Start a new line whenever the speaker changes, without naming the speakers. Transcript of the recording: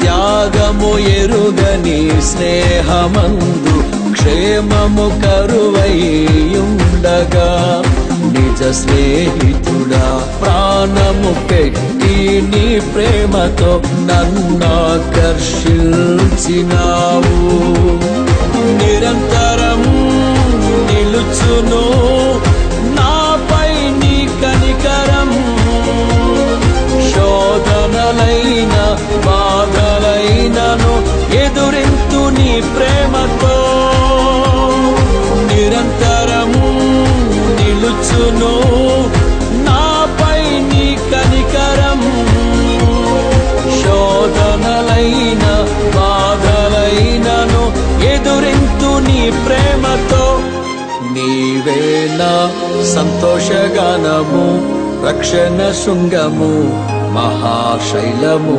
త్యాగము ఎరుగని స్నేహమందు క్షేమము కరువైయుండగా నిజ స్నేహితుడా ప్రాణము పెట్టి నీ ప్రేమతో నన్నాకర్షించినావు. నిరంతరం నిలుచును నాపై నీ కనికరం, శోధనలైన బాధలైనను ఎదురింతు నీ ప్రేమతో. నిరంతరం నిలుచును నాపై నీ కనికరం, శోధనలైన బాధలైనను ఎదురింతు నీ ప్రేమతో. నీవే నా సంతోషగానము, రక్షణ శృంగము, మహాశైలము,